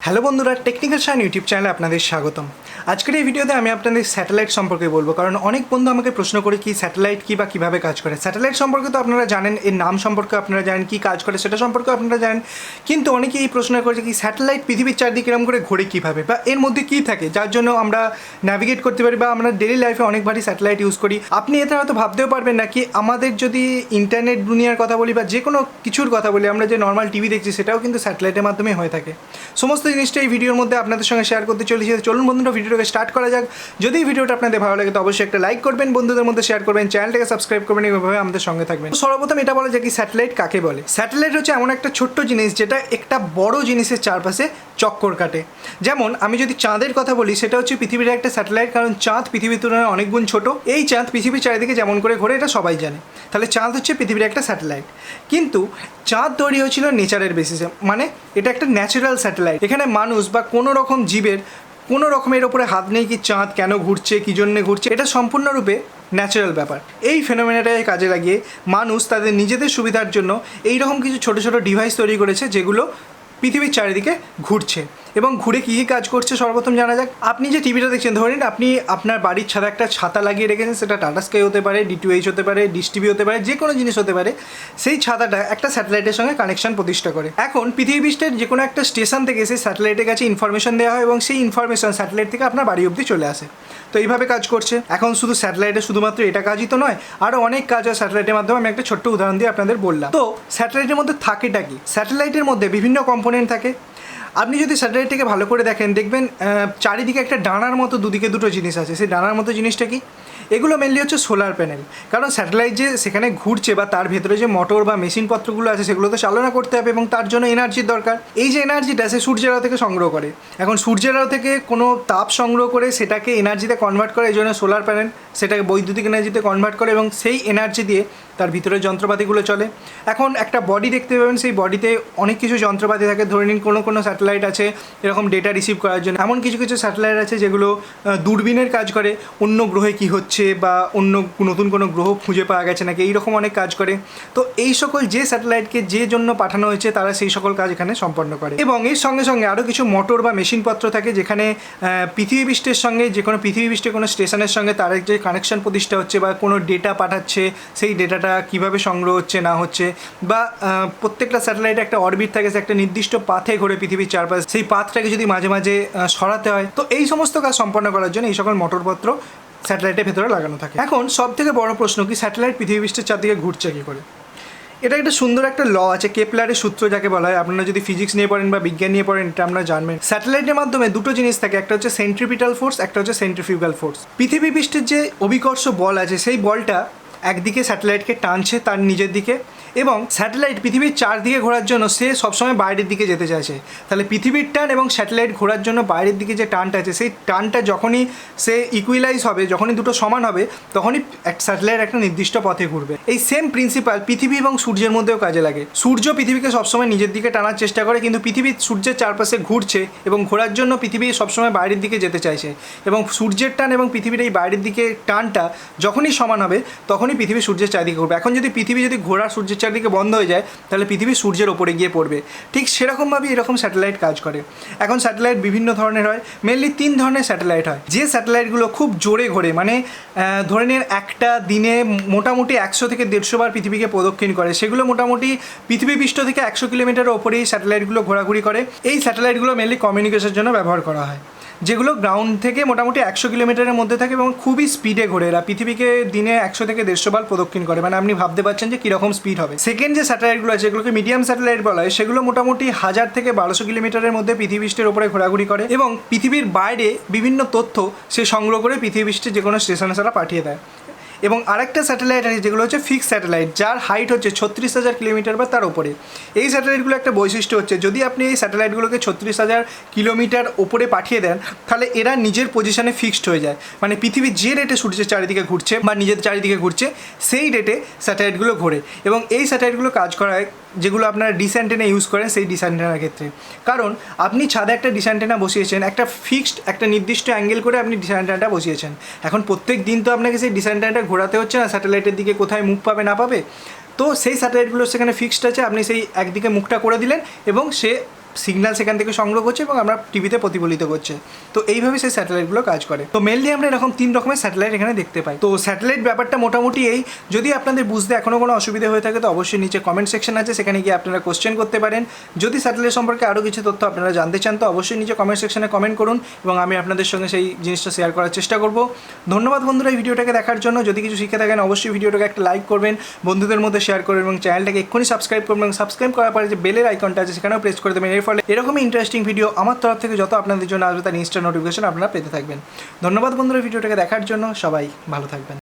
Hello বন্ধুরা, technical shine YouTube চ্যানেলে আপনাদের স্বাগতম। আজকের এই ভিডিওতে আমি আপনাদের স্যাটেলাইট সম্পর্কে বলবো, কারণ অনেক বন্ধু আমাকে প্রশ্ন করে কি স্যাটেলাইট কী বা কীভাবে কাজ করে। স্যাটেলাইট সম্পর্কে তো আপনারা জানেন, এর নাম সম্পর্কে আপনারা জানেন, কী কাজ করে সেটা সম্পর্কে আপনারা জানেন, কিন্তু অনেকেই এই প্রশ্ন করেছে কি স্যাটেলাইট পৃথিবীর চারদিকে এরকম করে ঘোরে কীভাবে, বা এর মধ্যে কী থাকে যার জন্য আমরা ন্যাভিগেট করতে পারি বা আমরা ডেলি লাইফে অনেকবারই স্যাটেলাইট ইউজ করি। আপনি এতে হয়তো ভাবতেও পারবেন না কি আমাদের যদি ইন্টারনেট দুনিয়ার কথা বলি বা যে কোনো কিছুর কথা বলি, আমরা যে নর্মাল টিভি দেখছি সেটাও কিন্তু স্যাটেলাইটের মাধ্যমে হয়ে থাকে। সমস্ত জিনিসটা এই ভিডিওর মধ্যে আপনাদের সঙ্গে শেয়ার করতে চলেছি। চলুন বন্ধুরা, ভিডিওটাকে স্টার্ট করা যাক। যদি এই ভিডিওটা আপনাদের ভালো লাগে তো অবশ্যই একটা লাইক করবেন, বন্ধুদের মধ্যে শেয়ার করবেন, চ্যানেলটাকে সাবস্ক্রাইব করবেন, এইভাবে আমাদের সঙ্গে থাকবেন। সর্বপ্রথম এটা বলা যায় কি স্যাটেলাইট কাকে বলে। স্যাটেলাইট হচ্ছে এমন একটা ছোট্ট জিনিস যেটা একটা বড় জিনিসের চারপাশে চক্কর কাটে। যেমন আমি যদি চাঁদের কথা বলি, সেটা হচ্ছে পৃথিবীর একটা স্যাটেলাইট, কারণ চাঁদ পৃথিবীর তুলনায় অনেক গুণ ছোট। এই চাঁদ পৃথিবীর চারিদিকে যেমন করে ঘোরে এটা সবাই জানে, তাহলে চাঁদ হচ্ছে পৃথিবীর একটা স্যাটেলাইট। কিন্তু চাঁদ তৈরি হয়েছিল নেচারের বেসিসে, মানে এটা একটা ন্যাচারাল স্যাটেলাইট। এখানে মানুষ বা কোনো রকম জীবের কোনো রকমের ওপরে হাত নেই কি চাঁদ কেন ঘুরছে, কী জন্যে ঘুরছে, এটা সম্পূর্ণরূপে ন্যাচারাল ব্যাপার। এই ফেনোমেনাটাকে কাজে লাগিয়ে মানুষ তাদের নিজেদের সুবিধার জন্য এই রকম কিছু ছোটো ছোটো ডিভাইস তৈরি করেছে যেগুলো পৃথিবীর চারিদিকে ঘুরছে এবং ঘুরে কী কী কাজ করছে সর্বপ্রথম জানা যাক। আপনি যে টিভিটা দেখছেন, ধরে নিন আপনি আপনার বাড়ির ছাদে একটা ছাতা লাগিয়ে রেখেছেন, সেটা টাটা স্কাই হতে পারে, D2H হতে পারে, ডিশ টিভি হতে পারে, যে কোনো জিনিস হতে পারে। সেই ছাতাটা একটা স্যাটেলাইটের সঙ্গে কানেকশন প্রতিষ্ঠা করে। এখন পৃথিবী পৃষ্ঠের যে কোনো একটা স্টেশন থেকে সেই স্যাটেলাইটের কাছে ইনফরমেশন দেওয়া হয় এবং সেই ইনফরমেশন স্যাটেলাইট থেকে আপনার বাড়ি অবধি চলে আসে। তো এইভাবে কাজ করছে। এখন শুধু স্যাটেলাইটে শুধুমাত্র এটা কাজই তো নয়, আরও অনেক কাজ হয় স্যাটেলাইটের মাধ্যমে। আমি একটা ছোট্ট উদাহরণ দিয়ে আপনাদের বললাম। তো স্যাটেলাইটের মধ্যে থাকেটা কি? স্যাটেলাইটের মধ্যে বিভিন্ন কম্পোনেন্ট থাকে। আপনি যদি স্যাটেলাইটটাকে ভালো করে দেখেন, দেখবেন চারিদিকে একটা ডানার মতো দুদিকে দুটো জিনিস আছে। সেই ডানার মতো জিনিসটা কি? এগুলো মেনলি হচ্ছে সোলার প্যানেল। কারণ স্যাটেলাইট যে সেখানে ঘুরছে বা তার ভেতরে যে মোটর বা মেশিনপত্রগুলো আছে সেগুলো তো চালনা করতে হবে এবং তার জন্য এনার্জির দরকার। এই যে এনার্জিটা সে সূর্যের আলো থেকে সংগ্রহ করে। এখন সূর্যের আলো থেকে কোনো তাপ সংগ্রহ করে সেটাকে এনার্জিতে কনভার্ট করে, এই জন্য সোলার প্যানেল সেটাকে বৈদ্যুতিক এনার্জিতে কনভার্ট করে এবং সেই এনার্জি দিয়ে তার ভিতরের যন্ত্রপাতিগুলো চলে। এখন একটা বডি দেখতে পাবেন, সেই বডিতে অনেক কিছু যন্ত্রপাতি থাকে। ধরে নিন কোনো স্যাটেলাইট আছে এরকম ডেটা রিসিভ করার জন্য। এমন কিছু স্যাটেলাইট আছে যেগুলো দূরবীনের কাজ করে, অন্য গ্রহে কী হচ্ছে বা অন্য নতুন কোনো গ্রহ খুঁজে পাওয়া গেছে নাকি, এইরকম অনেক কাজ করে। তো এই সকল যে স্যাটেলাইটকে যে জন্য পাঠানো হয়েছে তারা সেই সকল কাজ এখানে সম্পন্ন করে। এবং এর সঙ্গে সঙ্গে আরও কিছু মোটর বা মেশিনপত্র থাকে যেখানে পৃথিবী পৃষ্ঠের সঙ্গে যে কোনো পৃথিবী পৃষ্ঠে কোনো স্টেশনের সঙ্গে তার যে কানেকশন প্রতিষ্ঠা হচ্ছে বা কোনো ডেটা পাঠাচ্ছে, সেই ডেটাটা কীভাবে সংগ্রহ হচ্ছে না হচ্ছে, বা প্রত্যেকটা স্যাটেলাইটে একটা অরবিট থাকে, সে একটা নির্দিষ্ট পাথে ঘুরে পৃথিবীর চারপাশে, সেই পাথটাকে যদি মাঝে মাঝে সরাতে হয়, তো এই সমস্ত কাজ সম্পন্ন করার জন্য এই সকল মোটরপত্র স্যাটেলাইটের ভেতরে লাগানো থাকে। এখন সব থেকে বড় প্রশ্ন কি স্যাটেলাইট পৃথিবী পৃষ্ঠের চারদিকে ঘুরছে কী করে? এটা একটা সুন্দর একটা ল আছে, কেপলারের সূত্র যাকে বলা হয়। আপনারা যদি ফিজিক্স নিয়ে পড়েন বা বিজ্ঞান নিয়ে পড়েন এটা আপনারা জানবেন। স্যাটেলাইটের মাধ্যমে দুটো জিনিস থাকে, একটা হচ্ছে সেন্ট্রিপিটাল ফোর্স, একটা হচ্ছে সেন্ট্রিফিউগাল ফোর্স। পৃথিবী পৃষ্ঠের যে অভিকর্ষ বল আছে সেই বলটা একদিকে স্যাটেলাইটকে টানছে তার নিজের দিকে, এবং স্যাটেলাইট পৃথিবীর চারদিকে ঘোরার জন্য সে সবসময় বাইরের দিকে যেতে চাইছে। তাহলে পৃথিবীর টান এবং স্যাটেলাইট ঘোরার জন্য বাইরের দিকে যে টানটা আছে, সেই টানটা যখনই সে ইকুইলাইজ হবে, যখনই দুটো সমান হবে, তখনই স্যাটেলাইট একটা নির্দিষ্ট পথে ঘুরবে। এই সেম প্রিন্সিপাল পৃথিবী এবং সূর্যের মধ্যেও কাজে লাগে। সূর্য পৃথিবীকে সবসময় নিজের দিকে টানার চেষ্টা করে, কিন্তু পৃথিবী সূর্যের চারপাশে ঘুরছে এবং ঘোরার জন্য পৃথিবী সবসময় বাইরের দিকে যেতে চাইছে। এবং সূর্যের টান এবং পৃথিবীর এই বাইরের দিকে টানটা যখনই সমান হবে তখনই পৃথিবী সূর্যের চারদিকে ঘুরবে। এখন যদি পৃথিবী ঘোরা সূর্যের চারদিকে বন্ধ হয়ে যায়, তাহলে পৃথিবী সূর্যের ওপরে গিয়ে পড়বে। ঠিক সেরকমভাবেই এরকম স্যাটেলাইট কাজ করে। এখন স্যাটেলাইট বিভিন্ন ধরনের হয়, মেনলি 3 ধরনের স্যাটেলাইট হয়। যে স্যাটেলাইটগুলো খুব জোরে ঘোরে, মানে ধরে নিন একটা দিনে মোটামুটি 100 থেকে 150 বার পৃথিবীকে প্রদক্ষিণ করে, সেগুলো মোটামুটি পৃথিবী পৃষ্ঠ থেকে 100 কিলোমিটারের ওপরেই স্যাটেলাইটগুলো ঘোরাঘুরি করে। এই স্যাটেলাইটগুলো মেনলি কমিউনিকেশনের জন্য ব্যবহার করা হয়, যেগুলো গ্রাউন্ড থেকে মোটামুটি 100 কিলোমিটারের মধ্যে থাকে এবং খুবই স্পিডে ঘোরে। এরা পৃথিবীকে দিনে 100 থেকে 150 বার প্রদক্ষিণ করে, মানে আপনি ভাবতে পারছেন যে কীরকম স্পিড হবে। সেকেন্ড যে স্যাটেলাইটগুলো আছে যেগুলোকে মিডিয়াম স্যাটেলাইট বলা হয়, সেগুলো মোটামুটি 1000 থেকে 1200 কিলোমিটারের মধ্যে পৃথিবী পৃষ্ঠের ওপরে ঘোরাঘুরি করে এবং পৃথিবীর বাইরে বিভিন্ন তথ্য সে সংগ্রহ করে পৃথিবী পৃষ্ঠে যে কোনো স্টেশনে তারা পাঠিয়ে দেয়। এবং আরেকটা স্যাটেলাইট আছে যেগুলো হচ্ছে ফিক্স স্যাটেলাইট, যার হাইট হচ্ছে 36,000 কিলোমিটার বা তার উপরে। এই স্যাটেলাইটগুলো একটা বৈশিষ্ট্য হচ্ছে, যদি আপনি এই স্যাটেলাইটগুলোকে 36,000 কিলোমিটার ওপরে পাঠিয়ে দেন, তাহলে এরা নিজের পজিশনে ফিক্সড হয়ে যায়। মানে পৃথিবী যে রেটে সূর্যের চারিদিকে ঘুরছে বা নিজের চারিদিকে ঘুরছে, সেই রেটে স্যাটেলাইটগুলো ঘোরে। এবং এই স্যাটেলাইটগুলো কাজ করায় যেগুলো আপনারা ডিশ অ্যান্টেনা ইউজ করেন সেই ডিশ অ্যান্টেনার ক্ষেত্রে। কারণ আপনি ছাদে একটা ডিশ অ্যান্টেনা বসিয়েছেন, একটা ফিক্সড একটা নির্দিষ্ট অ্যাঙ্গেল করে আপনি ডিশ অ্যান্টেনাটা বসিয়েছেন। এখন প্রত্যেক দিন তো আপনাকে সেই ডিশ অ্যান্টেনাটা ঘোরাতে হচ্ছে না, স্যাটেলাইটের দিকে কোথায় মুখ পাবে না পাবে। তো সেই স্যাটেলাইটগুলো সেখানে ফিক্সড আছে, আপনি সেই একদিকে মুখটা করে দিলেন এবং সে সিগন্যাল সেখান থেকে সংগ্রহ করছে এবং আমরা টিভিতে প্রতিফলিত করছে। তো এইভাবে সেই স্যাটেলাইটগুলো কাজ করে। তো মেনলি আমরা এরকম 3 রকমের স্যাটেলাইট এখানে দেখতে পাই। তো স্যাটেলাইট ব্যাপারটা মোটামুটি এই। যদি আপনাদের বুঝতে এখনও কোনো অসুবিধা হয়ে থাকে তো অবশ্যই নিচে কমেন্ট সেকশন আছে, সেখানে গিয়ে আপনারা কোশ্চেন করতে পারেন। যদি স্যাটেলাইট সম্পর্কে আরও কিছু তথ্য আপনারা জানতে চান তো অবশ্যই নিচে কমেন্ট সেকশনে কমেন্ট করুন এবং আমি আপনাদের সঙ্গে সেই জিনিসটা শেয়ার করার চেষ্টা করব। ধন্যবাদ বন্ধুরা এই ভিডিওটাকে দেখার জন্য। যদি কিছু শিখে থাকেন অবশ্যই ভিডিওটাকে একটা লাইক করবেন, বন্ধুদের মধ্যে শেয়ার করবেন এবং চ্যানেলটাকে এক্ষুনি সাবস্ক্রাইব করবেন এবং সাবস্ক্রাইব করার পরে যে বেলের আইকনটা আছে সেখানেও প্রেস করে দেবেন। এর ফলে এরকমই ইন্টারেস্টিং ভিডিও আমার তরফ থেকে যত আপনাদের জন্য আসবে তার ইনস্টা নোটিফিকেশন আপনারা পেতে থাকবেন। ধন্যবাদ বন্ধুরা ভিডিওটাকে দেখার জন্য। সবাই ভালো থাকবেন।